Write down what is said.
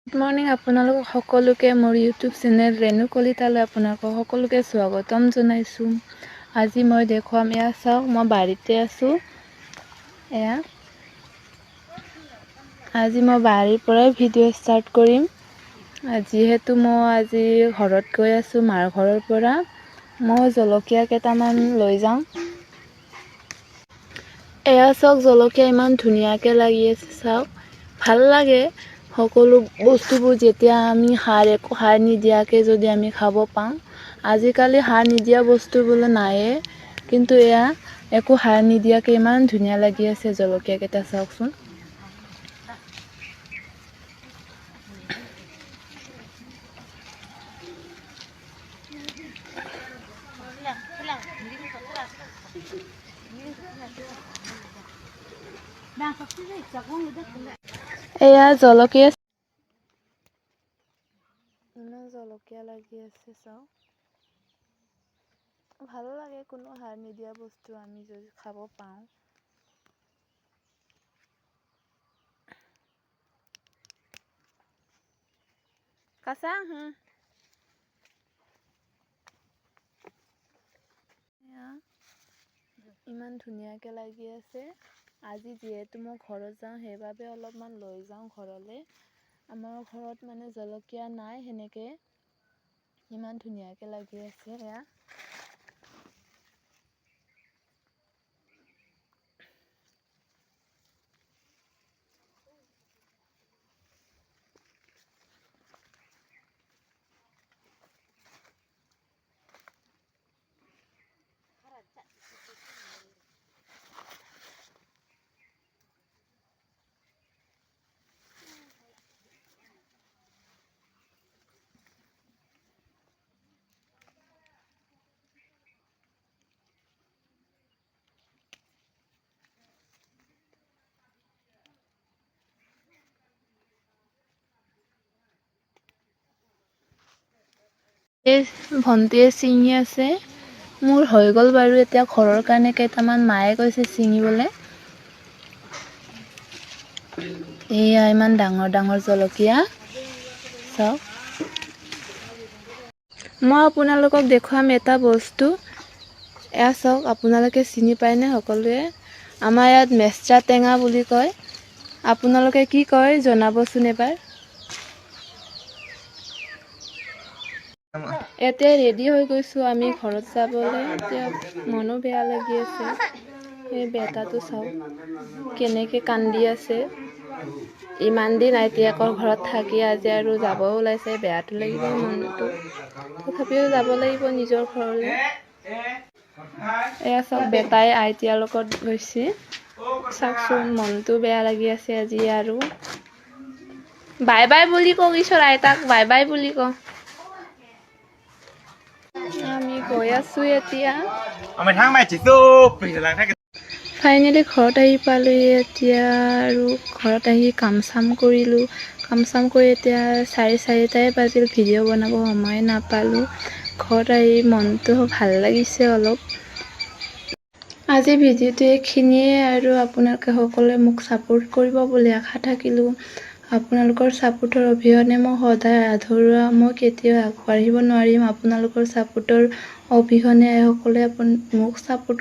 Good morning আপোনালোক সকলোকে মোৰ ইউটিউব চেনেল ৰেণু কলিতালৈ আপোনালোকক সকলোকে স্বাগতম জনাইছোঁ। আজি মই দেখুৱাম, এয়া চাওক, মই বাৰীতে আছোঁ। এয়া আজি মই বাৰীৰ পৰাই ভিডিঅ' ষ্টাৰ্ট কৰিম। যিহেতু মই আজি ঘৰত গৈ আছোঁ, মাৰ ঘৰৰ পৰা মই জলকীয়া কেইটামান লৈ যাওঁ। এয়া চাওক, জলকীয়া ইমান ধুনীয়াকৈ লাগি আছে, চাওক। ভাল লাগে সকলো বস্তুবোৰ যেতিয়া আমি একো সাৰ নিদিয়াকৈ যদি আমি খাব পাওঁ। আজিকালি সাৰ নিদিয়া বস্তু বোলে নায়ে, কিন্তু এয়া একো সাৰ নিদিয়াকৈ ইমান ধুনীয়া লাগি আছে জলকীয়াকেইটা, চাওকচোন। এয়া জলকীয়া, ইমান জলকীয়া লাগি আছে, চাওক। ভাল লাগে কোনো সাৰ নিদিয়া বস্তু আমি যদি খাব পাওঁ। কাঁচা ইমান ধুনীয়াকৈ লাগি আছে। আজি যিহেতু মই ঘৰত যাওঁ, সেইবাবে অলপমান লৈ যাওঁ ঘৰলৈ। আমাৰ ঘৰত মানে জলকীয়া নাই সেনেকৈ। ইমান ধুনীয়াকৈ লাগি আছে এয়া। এই ভণ্টিয়ে ছিঙি আছে। মোৰ হৈ গ'ল বাৰু এতিয়া ঘৰৰ কাৰণে কেইটামান, মায়ে কৈছে ছিঙিবলৈ। এয়া ইমান ডাঙৰ ডাঙৰ জলকীয়া, চাওক। মই আপোনালোকক দেখুৱাম এটা বস্তু। এয়া চাওক, আপোনালোকে চিনি পায়নে সকলোৱে? আমাৰ ইয়াত মেষ্টা টেঙা বুলি কয়। আপোনালোকে কি কয় জনাবচোন এবাৰ। এতিয়া ৰেডি হৈ গৈছোঁ আমি ঘৰত যাবলৈ। এতিয়া মনো বেয়া লাগি আছে। এই বেটাটো চাওক কেনেকৈ কান্দি আছে। ইমান দিন আইতাকৰ ঘৰত থাকি আজি আৰু যাব ওলাইছে। বেয়াটো লাগিব মনটো, তথাপিও যাব লাগিব নিজৰ ঘৰলৈ। এয়া চাওক, বেটাই আইতাৰ লগত গৈছে। চাওকচোন, মনটো বেয়া লাগি আছে আজি। আৰু বাই বাই বুলি কওঁ, ঈশ্বৰ আইতাক বাই বাই বুলি কওঁ। আমি গৈ আছোঁ এতিয়া। ফাইনেলি ঘৰত আহি পালোঁ এতিয়া। আৰু ঘৰত আহি কাম চাম কৰিলোঁ। কাম চাম কৰি এতিয়া 4:30টাই বাজিল। ভিডিঅ' বনাব সময় নাপালোঁ। ঘৰত আহি মনটো ভাল লাগিছে অলপ। আজি ভিডিঅ'টো এইখিনিয়ে। আৰু আপোনালোকে সকলোৱে মোক ছাপোৰ্ট কৰিব বুলি আশা থাকিলোঁ। আপোনালোকৰ ছাপোৰ্টৰ অবিহনে মই সদায় আধৰুৱা, মই কেতিয়াও আগবাঢ়িব নোৱাৰিম। আপোনালোকৰ ছাপোৰ্টৰ অবিহনে সকলোৱে মোক ছাপোৰ্ট